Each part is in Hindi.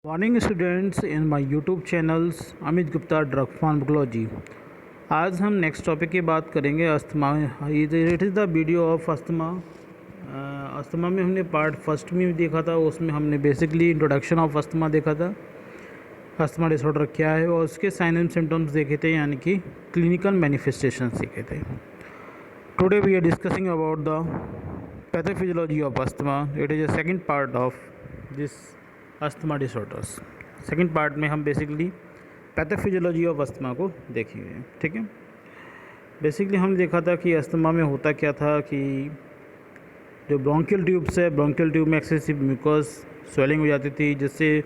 Morning students in my YouTube channels Amit Gupta drug pharmacology. आज हम नेक्स्ट टॉपिक की बात करेंगे asthma. It is the video of asthma. Asthma में हमने पार्ट फर्स्ट में देखा था, उसमें हमने बेसिकली इंट्रोडक्शन ऑफ अस्थमा देखा था, अस्थमा डिसऑर्डर क्या है, और उसके साइन एंड सिम्टम्स देखे थे, यानी कि क्लिनिकल मैनिफेस्टेशंस देखे थे। Today we are discussing about the pathophysiology of asthma. It is a second part of this asthma disorders. Second part में हम बेसिकली पैथोफिजियोलॉजी ऑफ अस्थमा को देखेंगे। ठीक है, बेसिकली हमने देखा था कि अस्थमा में होता क्या था कि जो ब्रोंकियल ट्यूब्स है, ब्रोंकियल ट्यूब में एक्सेसिव म्यूकस स्वेलिंग हो जाती थी, जिससे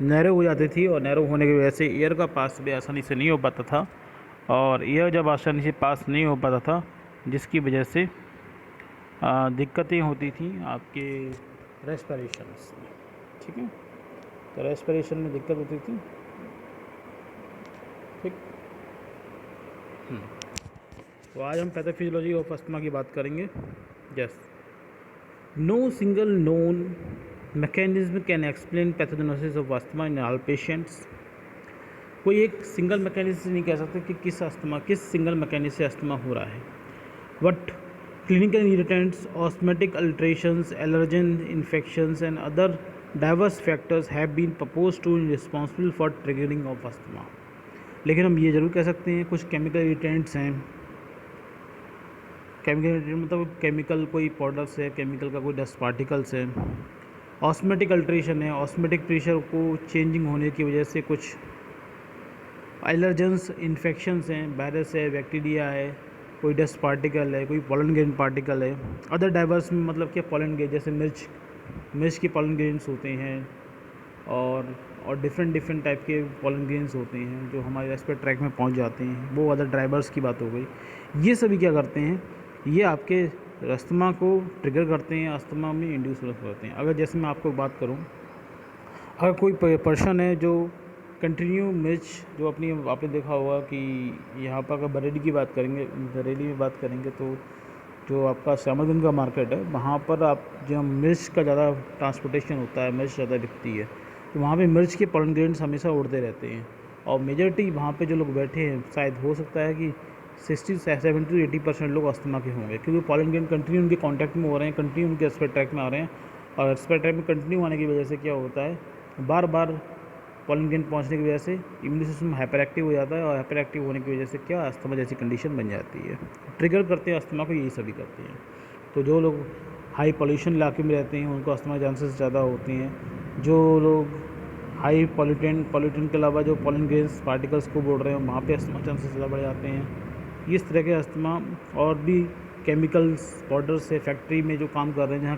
नैरो हो जाती थी, और नैरो होने की वजह से एयर का पास भी आसानी से नहीं हो पाता था, और एयर जब आसानी से पास नहीं हो पाता था, जिसकी वजह से दिक्कतें होती थी आपके रेस्पिरेशन में। ठीक है, तो रेस्पिरेशन में दिक्कत होती थी। ठीक, तो आज हम पैथोफिजियोलॉजी ऑफ अस्थमा की बात करेंगे। Yes, no single known mechanism can explain pathogenesis of asthma in all patients. कोई एक सिंगल मैकेनिज्म से नहीं कह सकते कि किस सिंगल मैकेनिज्म से अस्थमा हो रहा है। But clinical irritants, osmotic alterations, allergen infections and other diverse factors have been proposed to responsible for triggering of asthma। लेकिन हम ये ज़रूर कह सकते हैं कुछ केमिकल इरिटेंट्स हैं। केमिकल इरिटेंट मतलब केमिकल कोई पाउडर्स है, केमिकल का कोई डस्ट पार्टिकल्स है। ऑस्मेटिक अल्ट्रेशन है, ऑस्मेटिक प्रेशर को चेंजिंग होने की वजह से कुछ एलर्जेंस इन्फेक्शंस हैं, वायरस है, बैक्टीरिया है, कोई डस्ट पार्टिकल है, कोई पॉलन ग्रेन पार्टिकल है। अदर डाइवर्स में मतलब क्या, पॉलन ग्रेन जैसे मिर्च के पॉलन ग्रेन्स होते हैं, और डिफरेंट टाइप के पॉलन ग्रेन्स होते हैं जो हमारे रेस्पिरेटरी ट्रैक में पहुंच जाते हैं। वो अदर ड्राइवर्स की बात हो गई। ये सभी क्या करते हैं, ये आपके अस्थमा को ट्रिगर करते हैं, अस्थमा में इंड्यूस करते हैं। अगर जैसे मैं आपको बात करूं, अगर कोई पर्सन है जो कंटिन्यू मिर्च, जो अपनी आपने देखा होगा कि यहाँ पर अगर बरेली की बात करेंगे, बरेली में बात करेंगे, तो जो आपका श्यामगंज का मार्केट है, वहाँ पर आप जो मिर्च का ज़्यादा ट्रांसपोर्टेशन होता है, मिर्च ज़्यादा बिकती है, तो वहाँ पे मिर्च के पॉलन ग्रेन्स हमेशा उड़ते रहते हैं। और मेजॉरिटी वहाँ पे जो लोग बैठे हैं, शायद हो सकता है कि 60-70 to 80% लोग अस्थमा के होंगे, क्योंकि पॉलन ग्रेन कंटिन्यू उनके कॉन्टैक्ट में हो रहे हैं, कंटिन्यू उनके रेस्पिरेटरी ट्रैक में आ रहे हैं, और रेस्पिरेटरी ट्रैक में कंटिन्यू आने की वजह से क्या होता है, बार बार पॉलन ग्रेन पहुंचने की वजह से इम्यून सिस्टम हाइपर एक्टिव हो जाता है, और हाइपर एक्टिव होने की वजह से क्या, अस्थमा जैसी कंडीशन बन जाती है। ट्रिगर करते हैं अस्थमा को, यही सभी करते हैं। तो जो लोग हाई पॉल्यूशन इलाके में रहते हैं उनको अस्थमा चांसेस ज़्यादा होते हैं। जो लोग हाई पॉल्यूटेंट के अलावा जो पॉलन ग्रेन्स पार्टिकल्स को बोल रहे हैं, वहाँ पे अस्थमा चांसेस ज़्यादा बढ़ जाते हैं। इस तरह के अस्थमा, और भी केमिकल्स पाउडर से फैक्ट्री में जो काम कर रहे हैं, जहाँ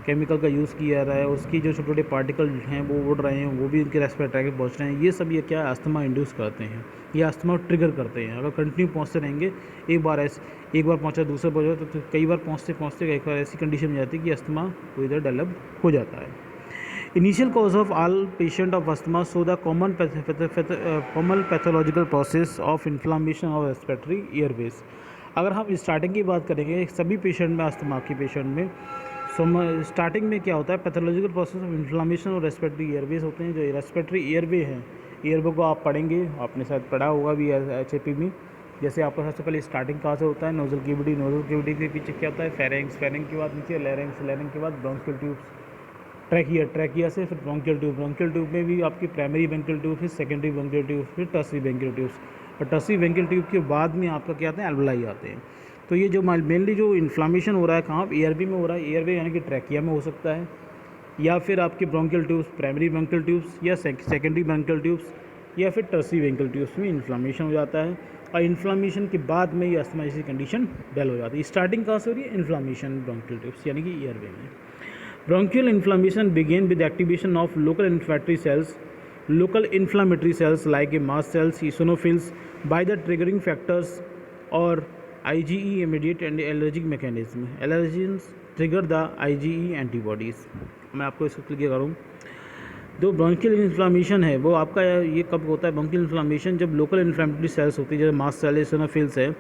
केमिकल का यूज़ किया जा रहा है, उसकी जो छोटे छोटे पार्टिकल हैं वो उड़ रहे हैं, वो भी उनके रेस्पिरेटरी ट्रैक में पहुँच रहे हैं। ये सब ये क्या है, अस्थमा इंड्यूस करते हैं, ये अस्थमा ट्रिगर करते हैं। अगर कंटिन्यू पहुँचते रहेंगे, एक बार पहुँचा, दूसरा पहुँचा, तो कई बार पहुँचते एक बार ऐसी कंडीशन हो जाती है कि अस्थमा को इधर डेवलप हो जाता है। Initial cause of all patient of asthma so the common pathological process of inflammation of respiratory Airways. अगर हम स्टार्टिंग की बात करेंगे सभी पेशेंट में, अस्थमा के पेशेंट में, स्टार्टिंग में क्या होता है, पैथोलॉजिकल प्रोसेस ऑफ इन्फ्लामेशन और रेस्पिरेटरी एयरवेज होते हैं। जो रेस्पिरेटरी एयरवे हैं, एयरवे को आप पढ़ेंगे, आपने शायद पढ़ा होगा भी HAP में। जैसे आपका सबसे पहले स्टार्टिंग कहाँ से होता है, नोजल कैविटी के पीछे क्या होता है, फेरेंक्स के बाद नीचे लैरिंक्स के बाद ब्रोंकियल ट्यूब्स, ट्रैकिया से फिर ब्रोंकियल ट्यूब में भी आपकी प्राइमरी ब्रोंकियल ट्यूब, फिर सेकेंडरी ब्रोंकियल ट्यूब, फिर टर्सरी ब्रोंकियल ट्यूब्स, और टर्सरी ब्रोंकियल ट्यूब के बाद में आपका क्या आते हैं, एल्वेलाई आते हैं। तो ये जो मेनली जो इन्फ्लामेशन हो रहा है कहाँ, एयरवे में हो रहा है। एयरवे यानी कि ट्रैकिया में हो सकता है, या फिर आपके bronchial tubes, primary bronchial tubes, या सेकेंडरी ब्रोंकियल ट्यूब्स, या फिर टर्सरी ब्रोंकियल ट्यूब्स में इन्फ्लामेशन हो जाता है। और इन्फ्लामेशन के बाद में ये अस्थमा जैसी कंडीशन डेवलप हो जाती है। स्टार्टिंग कहाँ से हो रही है, इन्फ्लामेशन ब्रोंकियल ट्यूब्स यानी कि एयरवे में। Bronchial inflammation begin with activation of local inflammatory cells like mast cells, eosinophils by the triggering factors or IgE immediate and allergic mechanism. Allergens trigger the IgE antibodies. मैं आपको इसको क्लियर करूँ, जो ब्रोंकियल इन्फ्लामेशन है वो आपका ये कब होता है, ब्रोंकियल इन्फ्लामेशन जब लोकल इन्फ्लामेटरी सेल्स होती है, जैसे मास्ट सेल, eosinophils है,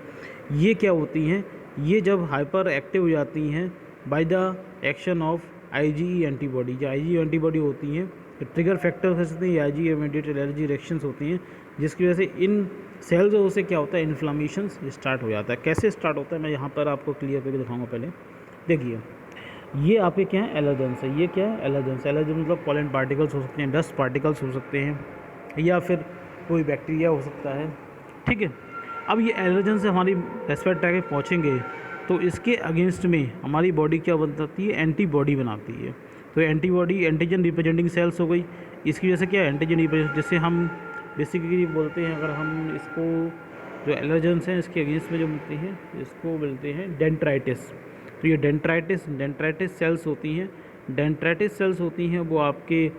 ये क्या होती हैं, ये जब हाइपर एक्टिव हो जाती हैं by the action of IgE antibody. जो आईजीई एंटीबॉडी होती हैं ट्रिगर फैक्टर हो सकते हैं, आईजीई मीडिएटेड एलर्जी रिएक्शंस होती हैं, जिसकी वजह से इन सेल्स से क्या होता है, इन्फ्लामेशन स्टार्ट हो जाता है। कैसे स्टार्ट होता है मैं यहाँ पर आपको क्लियर करके दिखाऊंगा। पहले देखिए, ये आपके क्या है, एलर्जेंस है। ये क्या है, एलर्जेंस। एलर्जन मतलब पॉलन पार्टिकल्स हो सकते हैं, डस्ट पार्टिकल्स हो सकते हैं, या फिर कोई बैक्टीरिया हो सकता है, ठीक है। अब ये एलर्जन से हमारी रेस्पिरेटरी ट्रैक में पहुँचेंगे तो इसके अगेंस्ट में हमारी बॉडी क्या बनाती है, एंटीबॉडी बनाती है। तो एंटीबॉडी एंटीजन रिप्रेजेंटिंग सेल्स हो गई। इसकी वजह से क्या है, एंटीजन रिप्रेजेंट, जिससे हम बेसिकली बोलते हैं, अगर हम इसको जो एलर्जेंस हैं इसके अगेंस्ट में जो मिलती हैं इसको मिलते हैं डेंड्राइटिस। तो ये डेंड्राइटिस सेल्स होती हैं। डेंड्राइटिस सेल्स होती हैं वो आपके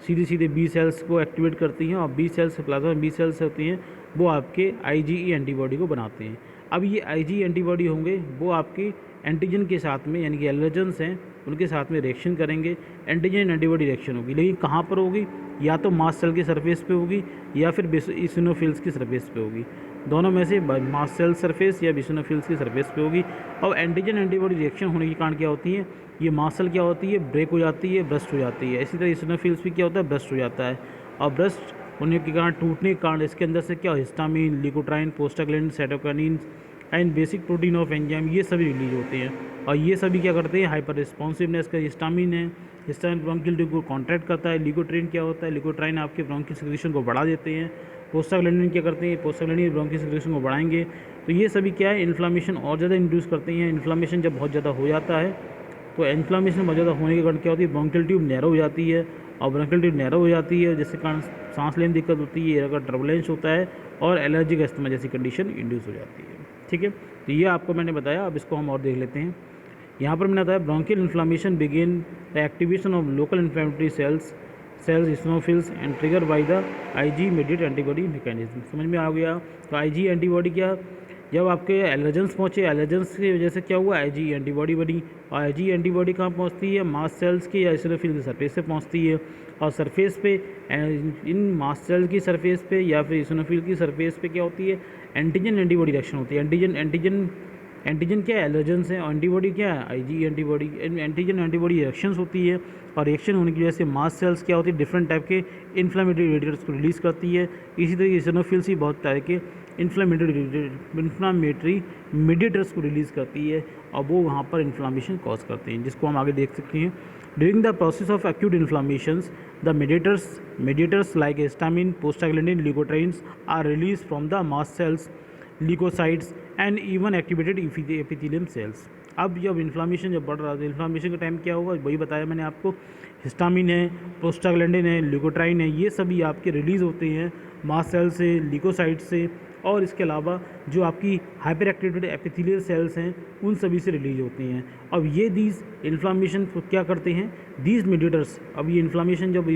सीधे सीधे बी सेल्स को एक्टिवेट करती हैं, और B cells plasma B cells होती हैं वो आपके आईजीई एंटीबॉडी को बनाते हैं। अब ये आईजीई एंटीबॉडी होंगे वो आपकी एंटीजन के साथ में, यानी कि एलर्जेंस हैं उनके साथ में रिएक्शन करेंगे, एंटीजन एंटीबॉडी रिएक्शन होगी। लेकिन कहाँ पर होगी, या तो मास्ट सेल की सरफेस पे होगी या फिर इसिनोफिल्स की सरफेस पे होगी। दोनों में से मास्ट सेल सरफेस या इसिनोफिल्स की सरफेस पे होगी। और एंटीजन एंटीबॉडी रिएक्शन होने के कारण क्या होती है, ये मास्ट सेल क्या होती है, ब्रेक हो जाती है, ब्रस्ट हो जाती है। इसी तरह इसिनोफिल्स भी क्या होता है, ब्रस्ट हो जाता है। और ब्रस्ट होने के कारण, टूटने के कारण इसके अंदर से क्या, histamine, leukotriene, prostaglandin, cytokinin and basic protein of enzyme, ये सभी रिलीज होते हैं। और ये सभी क्या करते हैं, हाइपर रिस्पॉन्सिवनेस का हिस्टामिन है, हिस्टामिन ब्रोंकियल ट्यूब को कॉन्ट्रैक्ट करता है। ल्यूकोट्राइन क्या होता है, ल्यूकोट्राइन आपके ब्रोंकियल सिक्रेशन को बढ़ा देते हैं। प्रोस्टाग्लैंडिन क्या करते हैं, प्रोस्टाग्लैंडिन ब्रोंकियल सिक्रेशन को बढ़ाएंगे। तो ये सभी क्या है, इन्फ्लामेशन और ज़्यादा इंड्यूस करते हैं। इन्फ्लामेशन जब बहुत ज़्यादा हो जाता है तो इन्फ्लामेशन बहुत ज़्यादा होने के कारण क्या होती है, ब्रोंकियल ट्यूब नैरो हो जाती है। और ब्रोंकियल ट्यूब नैरो हो जाती है जिसके कारण सांस लेने में दिक्कत होती है, एयर का टर्बुलेंस होता है, और एलर्जी का अस्थमा जैसी कंडीशन इंड्यूस हो जाती है, ठीक है। तो ये आपको मैंने बताया। अब इसको हम और देख लेते हैं। यहाँ पर मैंने बताया bronchial inflammation begin the activation of local inflammatory cells eosinophils and trigger by the Ig mediate antibody mechanism. समझ में आ गया। तो आईजी एंटीबॉडी क्या, जब आपके एलर्जेंस पहुँचे, एलर्जेंस की वजह से क्या हुआ, आईजी एंटीबॉडी बनी। और आईजी एंटीबॉडी कहाँ पहुँचती है, मास्ट सेल्स की या इसिनोफिल की सरफेस पे पहुँचती है। और सरफेस पे, इन मास्ट सेल की सरफेस पे या फिर इसिनोफिल की सरफेस पे क्या होती है, एंटीजन एंटीबॉडी रिएक्शन होती है। एंटीजन क्या है, एलर्जेंस है, और एंटीबॉडी क्या है, IG antibody. Antigen antibody reactions होती है, और रिएक्शन होने की वजह से मास्ट सेल्स क्या होती है, डिफरेंट टाइप के इन्फ्लेमेटरी रेडिएटर्स को रिलीज़ करती है। इसी तरह इसिनोफिल्स ही बहुत तरह के इन्फ्लामेटरी मीडिएटर्स को रिलीज़ करती है, और वो वहाँ पर इन्फ्लामेशन कॉज करते हैं, जिसको हम आगे देख सकते हैं। During the process of acute inflammations the mediators like histamine, prostaglandin, leukotrienes are release from the mast cells, leukocytes and even activated epithelium cells. अब जब इन्फ्लामेशन जब बढ़ रहा है, इन्फ्लामेशन का टाइम क्या होगा, वही बताया मैंने आपको, हिस्टामिन है, प्रोस्टाग्लैंडिन है, ल्यूकोट्राइन है, ये सभी आपके रिलीज़ होते हैं मास्ट सेल से, ल्यूकोसाइट से, और इसके अलावा जो आपकी हाइपर एक्टिवेटेड एपिथेलियल सेल्स हैं उन सभी से रिलीज होती हैं। अब ये दीज इन्फ्लामेशन क्या करते हैं, दीज मीडिएटर्स, अब ये इन्फ्लामेशन जब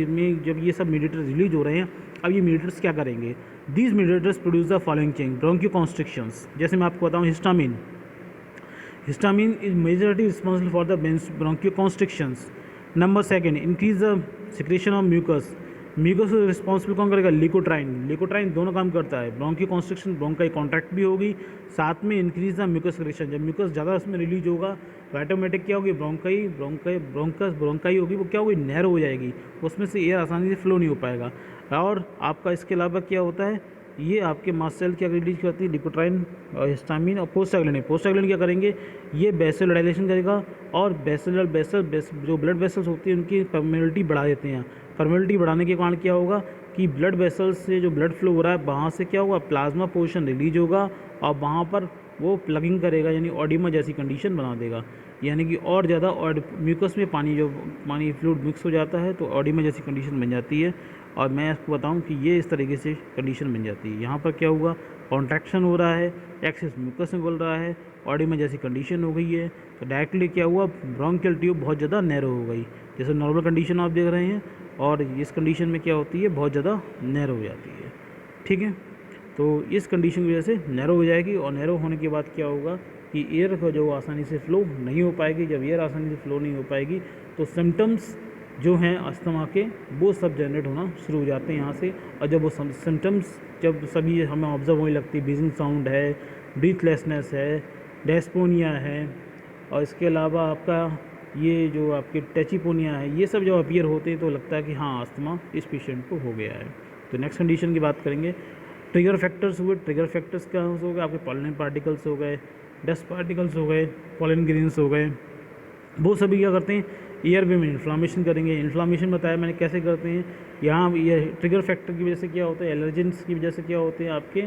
ये सब मीडिएटर्स रिलीज हो रहे हैं, अब ये मीडिएटर्स क्या करेंगे, these mediators produce the following change, bronchoconstrictions. जैसे मैं आपको बताऊँ, histamine is majority responsible for the bronchoconstrictions. Number second, increase the secretion of mucus responsible कौन करेगा, ल्यूकोट्राइन दोनों काम करता है। ब्रोंकियोकॉन्स्ट्रिक्शन, ब्रोंकाई कॉन्ट्रैक्ट भी होगी, साथ में इंक्रीज द म्यूकस सिक्रेशन। जब म्यूकस ज़्यादा उसमें रिलीज होगा तो ऑटोमेटिक क्या होगी, ब्रोंकाई होगी, वो क्या होगी, नैरो हो जाएगी, उसमें से एयर आसानी से फ्लो नहीं हो पाएगा। और आपका इसके अलावा क्या होता है, ये आपके मास्ट सेल क्या रिलीज करती है, ल्यूकोट्राइन और हिस्टामिन और प्रोस्टाग्लैंडिन क्या करेंगे, ये बेसल डायलेशन करेगा, और जो ब्लड वेसल्स होती है उनकी परमेबिलिटी बढ़ा देते हैं। परमेबिलिटी बढ़ाने के कारण क्या होगा कि ब्लड वेसल्स से जो ब्लड फ्लो हो रहा है वहाँ से क्या होगा, प्लाज्मा पोर्शन रिलीज होगा, और वहाँ पर वो प्लगिंग करेगा, यानी ऑडिमा जैसी कंडीशन बना देगा, यानी कि और ज़्यादा और म्यूकस में पानी फ्लूइड मिक्स हो जाता है तो ऑडिमा जैसी कंडीशन बन जाती है। और मैं आपको बताऊं कि ये इस तरीके से कंडीशन बन जाती है। यहाँ पर क्या हुआ, कॉन्ट्रैक्शन हो रहा है, एक्सेस म्यूकस में बोल रहा है, ऑडिमा जैसी कंडीशन हो गई है, तो डायरेक्टली क्या हुआ, ब्रोंकियल ट्यूब बहुत ज़्यादा नैरो हो गई, जैसे नॉर्मल कंडीशन आप देख रहे हैं, और इस कंडीशन में क्या होती है, बहुत ज़्यादा नैरो हो जाती है, ठीक है। तो इस कंडीशन की वजह से नैरो हो जाएगी, और नैरो होने के बाद क्या होगा कि एयर को जो आसानी से फ्लो नहीं हो पाएगी। जब एयर आसानी से फ्लो नहीं हो पाएगी तो सिम्टम्स जो हैं अस्थमा के वो सब जनरेट होना शुरू हो जाते हैं यहाँ से। और जब वो सिम्टम्स जब सभी हमें ऑब्जर्व होने लगती है, बीजिंग साउंड है, ब्रीथलेसनेस है, डेस्पोनिया है, और इसके अलावा आपका ये जो आपके टैचिपोनिया है, ये सब जब अपीयर होते हैं तो लगता है कि हाँ अस्थमा इस पेशेंट को हो गया है। तो नेक्स्ट कंडीशन की बात करेंगे। ट्रिगर फैक्टर्स हुए, ट्रिगर फैक्टर्स क्या हो गए, आपके पॉलन पार्टिकल्स हो गए, डस्ट पार्टिकल्स हो गए, पॉलन ग्रेन्स हो गए, वो सभी क्या करते हैं एयर वे में इन्फ्लामेशन करेंगे। इन्फ्लामेशन बताया मैंने कैसे करते हैं। यहाँ ये ट्रिगर फैक्टर की वजह से क्या होता है, एलर्जेंस की वजह से क्या होते हैं आपके,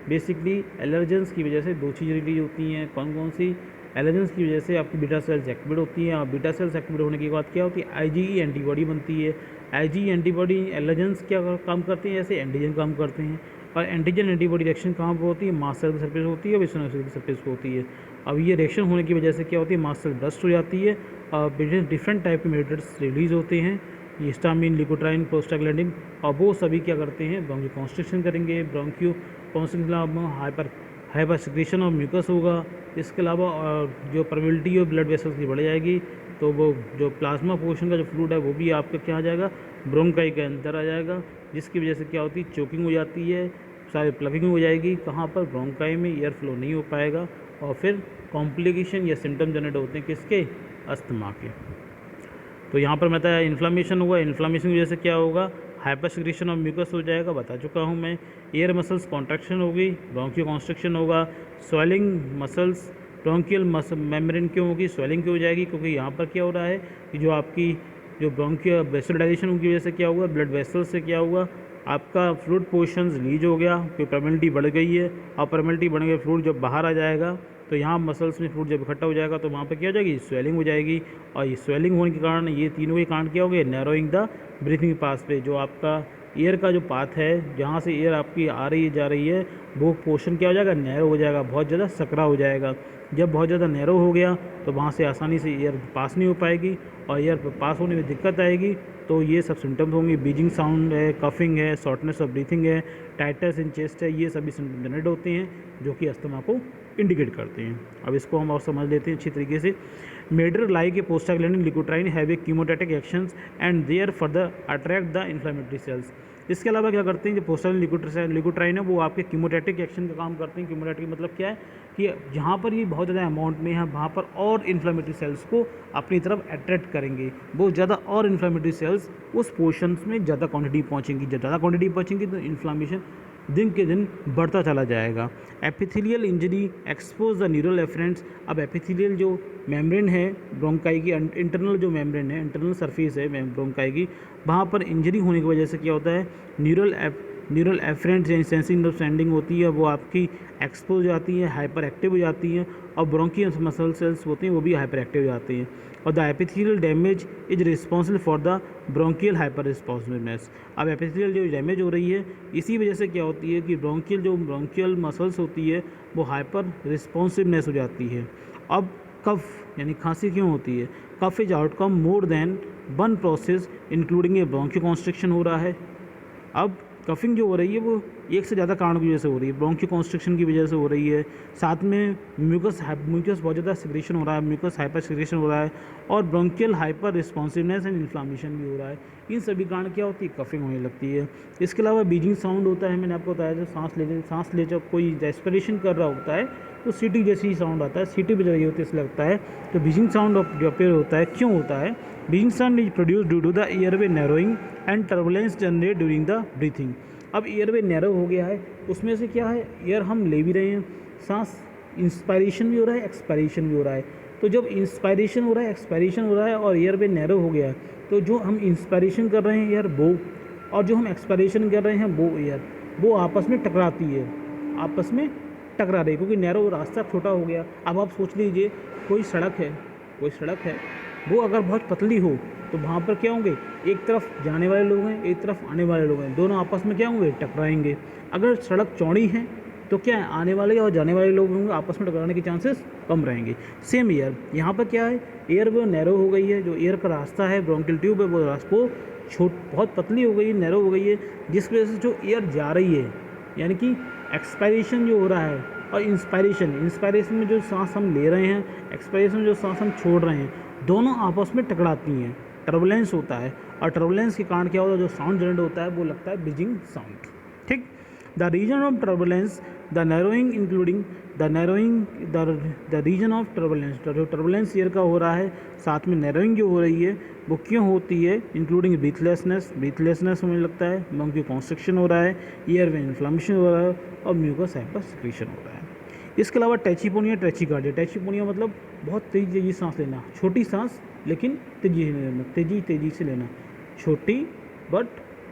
बेसिकली एलर्जेंस की वजह से 2 चीज़ें रिलीज होती हैं। कौन कौन सी, एलर्जेंस की वजह से आपकी बीटा सेल्स एक्टिवेट होती हैं, और बीटा सेल्स एक्टिवेट होने के बाद क्या होती है, आईजीई एंटीबॉडी बनती है। आईजीई एंटीबॉडी एलर्जेंस क्या काम करते हैं, जैसे एंटीजन काम करते हैं। और एंटीजन एंटीबॉडी रिएक्शन कहाँ पर होती है, मास्ट सेल की सरफेस होती है, विसुनस सेल की सरफेस पर होती है। अब ये रिएक्शन होने की वजह से क्या होती है, मास्ट सेल बस्ट हो जाती है और डिफरेंट टाइप के मेडिएटर्स रिलीज होते हैं, हिस्टामिन, ल्यूकोट्राइन, प्रोस्टाग्लैंडिन, और वो सभी क्या करते हैं, ब्रोंकियो कॉन्स्ट्रिक्शन करेंगे। ब्रोंकियो कॉन्स्ट्रिक्शन हाइपर सिक्रेशन और म्यूकस होगा। इसके अलावा जो परमिबिलिटी ऑफ ब्लड वेसल्स की बढ़ जाएगी, तो वो जो प्लाज्मा पोर्शन का जो फ्लूइड है वो भी आपका क्या आ जाएगा, ब्रोंकाई के अंदर आ जाएगा, जिसकी वजह से क्या होती है, चोकिंग हो जाती है, सारी प्लगिंग हो जाएगी। कहाँ पर, ब्रोंकाई में एयर फ्लो नहीं हो पाएगा, और फिर कॉम्प्लिकेशन या सिम्टम जनरेट होते हैं किसके, अस्थमा के। तो यहाँ पर बताया इन्फ्लामेशन हुआ, इन्फ्लामेशन की वजह से क्या होगा, हाइपर सिक्रेशन और म्यूकस हो जाएगा, बता चुका हूँ मैं। एयर मसल्स कॉन्ट्रैक्शन होगी, ब्रोंकियो कॉन्स्ट्रिक्शन होगा, स्वेलिंग मसल्स, ब्रोंकियल मेम्ब्रेन क्यों होगी, स्वेलिंग क्यों हो जाएगी, क्योंकि यहाँ पर क्या हो रहा है कि जो आपकी जो ब्रोंकियल वेसोडाइलेशन की वजह से क्या हुआ, ब्लड वेसल्स से क्या हुआ, आपका फ्लूइड पोर्शंस रिलीज हो गया, क्योंकि परमिबिलिटी बढ़ गई है, और परमिबिलिटी बढ़ गई, फ्लूइड जब बाहर आ जाएगा तो यहाँ मसल्स में फ्लूइड जब इकट्ठा हो जाएगा तो वहाँ पे क्या हो जाएगी, स्वेलिंग हो जाएगी। और ये स्वेलिंग होने के कारण ये तीनों के कारण क्या हो गए, नैरोइंग द ब्रीथिंग पास पे, जो आपका एयर का जो पाथ है, जहाँ से एयर आपकी आ रही है जा रही है, वो पोर्शन क्या हो जाएगा, नैरो हो जाएगा, बहुत ज़्यादा सकरा हो जाएगा। जब बहुत ज़्यादा नैरो हो गया तो वहाँ से आसानी से एयर पास नहीं हो पाएगी, और एयर पास होने में दिक्कत आएगी। तो ये सब सिम्टम्स होंगे, बीजिंग साउंड है, कफिंग है, शॉर्टनेस ऑफ ब्रीथिंग है, टाइटनेस इन चेस्ट है, ये सभी सिम्टम जनरेट होते हैं जो कि अस्थमा को इंडिकेट करते हैं। अब इसको हम और समझ लेते हैं अच्छी तरीके से। Mediator like a prostaglandin leukotriene have a chemotactic actions and there further attract the inflammatory cells. इसके अलावा क्या करते हैं, जो प्रोस्टाग्लैंडिन ल्यूकोट्राइन है वो आपके कीमोटैटिक एक्शन का काम करते हैं। कीमोटैटिक मतलब क्या है कि जहाँ पर ये बहुत ज़्यादा अमाउंट में है वहाँ पर और इन्फ्लेमेटरी सेल्स को अपनी तरफ अट्रैक्ट करेंगे, बहुत ज़्यादा और इन्फ्लेमेटरी सेल्स उस पोर्शंस में ज़्यादा क्वांटिटी पहुँचेंगी। जब ज़्यादा क्वांटिटी पहुँचेंगी तो इन्फ्लामेशन दिन के दिन बढ़ता चला जाएगा। Epithelial injury expose the neural afferents. अब एपिथेलियल जो मेम्ब्रेन है ब्रोंकाई की, इंटरनल जो मेम्ब्रेन है, इंटरनल सरफेस है ब्रोंकाई की, वहाँ पर इंजरी होने की वजह से क्या होता है, न्यूरल एफरेंट्स या सेंसिंग नर्व सेंडिंग होती है, वो आपकी एक्सपोज हो जाती है, हाइपर एक्टिव हो जाती हैं, और ब्रोंकियल मसल सेल्स होते हैं वो भी हाइपर एक्टिव हो जाते हैं। और the epithelial damage is responsible for the bronchial hyper responsiveness. अब एपिथेलियल जो डैमेज हो रही है इसी वजह से क्या होती है कि ब्रोंकियल मसल्स होती है वो हाइपर रिस्पॉन्सिवनेस हो जाती है। अब कफ यानी खांसी क्यों होती है, cough is outcome more than one process including a bronchoconstriction हो रहा है। अब कफिंग जो हो रही है वो एक से ज़्यादा कारण की वजह से हो रही है, ब्रोंकियो कॉन्स्ट्रिक्शन की वजह से हो रही है, साथ में म्यूकस बहुत ज़्यादा सिक्रेशन हो रहा है, म्यूकस हाइपर सिक्रेशन हो रहा है, और bronchial hyper responsiveness and inflammation भी हो रहा है। इन सभी कारण क्या होती है, कफिंग होने लगती है। इसके अलावा बीजिंग साउंड होता है, मैंने आपको बताया, जब सांस ले जब कोई रेस्पिरेशन कर रहा होता है तो सीटी जैसी ही साउंड आता है, सीटी भी रही होती है इसलिए लगता है। तो बीजिंग साउंड जो अपेयर होता है, क्यों होता है, wheezing sound is produce due to the airway narrowing and turbulence generate during the breathing. अब एयरवे नैरो हो गया है, उसमें से क्या है, एयर हम ले भी रहे हैं, सांस इंस्पायरेशन भी हो रहा है, एक्सपायरेशन भी हो रहा है। तो जब इंस्पायरेशन हो रहा है, एक्सपायरेशन हो रहा है और एयरवे नैरो हो गया है, तो जो हम इंस्पायरेशन कर रहे हैं एयर वो, और जो हम एक्सपायरेशन कर रहे हैं वो एयर, वो आपस में टकराती है, आपस में टकरा रही है, क्योंकि नैरो रास्ता छोटा हो गया। अब आप सोच लीजिए कोई सड़क है, वो अगर बहुत पतली हो तो वहाँ पर क्या होंगे, एक तरफ जाने वाले लोग हैं, एक तरफ आने वाले लोग हैं, दोनों आपस में क्या होंगे, टकराएंगे। अगर सड़क चौड़ी है तो क्या है, आने वाले और जाने वाले लोग होंगे, आपस में टकराने के चांसेस कम रहेंगे। सेम एयर, यहाँ पर क्या है, एयर वो नैरो हो गई है, जो एयर का रास्ता है, ब्रोंकियल ट्यूब है, वो रास्ता बहुत पतली हो गई है, नैरो हो गई है, जिस वजह से जो एयर जा रही है, यानी कि एक्सपायरेशन जो हो रहा है और इंस्पायरेशन में जो सांस हम ले रहे हैं, एक्सपायरेशन में जो सांस हम छोड़ रहे हैं, दोनों आपस में टकराती हैं, टर्बुलेंस होता है, और टर्बुलेंस के कारण क्या होता है, जो साउंड जनरेट होता है वो लगता है बीजिंग साउंड। ठीक, the reason of turbulence, the narrowing including the reason of turbulence, जो टर्बुलेंस एयर का हो रहा है साथ में नैरोइंग जो हो रही है वो क्यों होती है, इंक्लूडिंग ब्रीथलेसनेस हमें लगता है, लंग की कॉन्स्ट्रिक्शन हो रहा है, ईयर में इन्फ्लामेशन हो रहा है और म्यूकस हाइपर सिक्रीशन हो रहा है। इसके अलावा टैचिपोनिया, टैचिकार्डिया। टैचिपोनिया मतलब बहुत तेज़ी सांस लेना, छोटी सांस लेकिन तेज़ी से लेना, तेज़ी से लेना, छोटी बट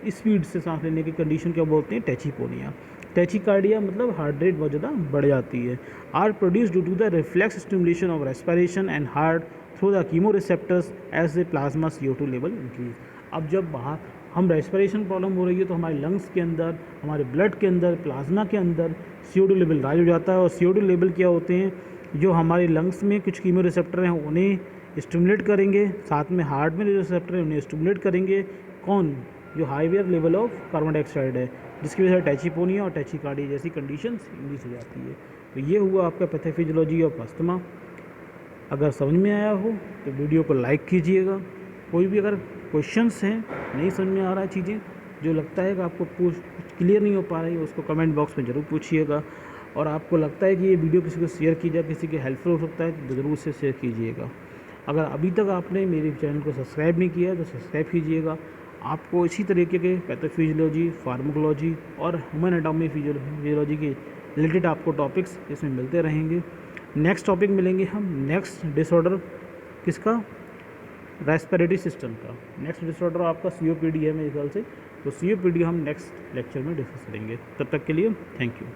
स्पीड से सांस लेने की कंडीशन क्या बोलते हैं, टैचिपोनिया। टैचिकार्डिया मतलब हार्ट रेट बहुत ज़्यादा बढ़ जाती है। Are produce due to the reflex stimulation of respiration and heart through the chemoreceptors as a plasma CO2 level increase. अब जब बाहर हम रेस्पिरेशन प्रॉब्लम हो रही है तो हमारे लंग्स के अंदर, हमारे ब्लड के अंदर, प्लाज्मा के अंदर CO2 लेवल राइज हो जाता है। और CO2 लेवल क्या होते हैं, जो हमारे लंग्स में कुछ कीमो रिसेप्टर हैं उन्हें स्टिमुलेट करेंगे, साथ में हार्ट में जो रिसेप्टर हैं उन्हें स्टिमुलेट करेंगे। कौन, जो हाईवेयर लेवल ऑफ कार्बन डाइऑक्साइड है, जिसकी वजह से टैचिपोनिया और टैचिकार्डिया जैसी कंडीशंस इंक्रीज हो जाती है। तो ये हुआ आपका पैथोफिजियोलॉजी ऑफ अस्थमा। अगर समझ में आया हो तो वीडियो को लाइक कीजिएगा। कोई भी अगर क्वेश्चंस हैं, नहीं समझ में आ रहा है चीज़ें, जो लगता है कि आपको कुछ क्लियर नहीं हो पा रही है, उसको कमेंट बॉक्स में ज़रूर पूछिएगा। और आपको लगता है कि ये वीडियो किसी को शेयर की जाए, किसी के हेल्पफुल हो सकता है तो ज़रूर उसे शेयर कीजिएगा। अगर अभी तक आपने मेरे चैनल को सब्सक्राइब नहीं किया तो सब्सक्राइब कीजिएगा। आपको इसी तरीके के पैथोफिजियोलॉजी, फार्माकोलॉजी और ह्यूमन एनाटॉमी फिजियोलॉजी के रिलेटेड आपको टॉपिक्स इसमें मिलते रहेंगे। नेक्स्ट टॉपिक मिलेंगे हम, नेक्स्ट डिसऑर्डर किसका, रेस्पिरेटरी सिस्टम का। नेक्स्ट डिसऑर्डर आपका COPD है मेरे ख्याल से, तो COPD हम नेक्स्ट लेक्चर में डिस्कस करेंगे। तब तक के लिए थैंक यू।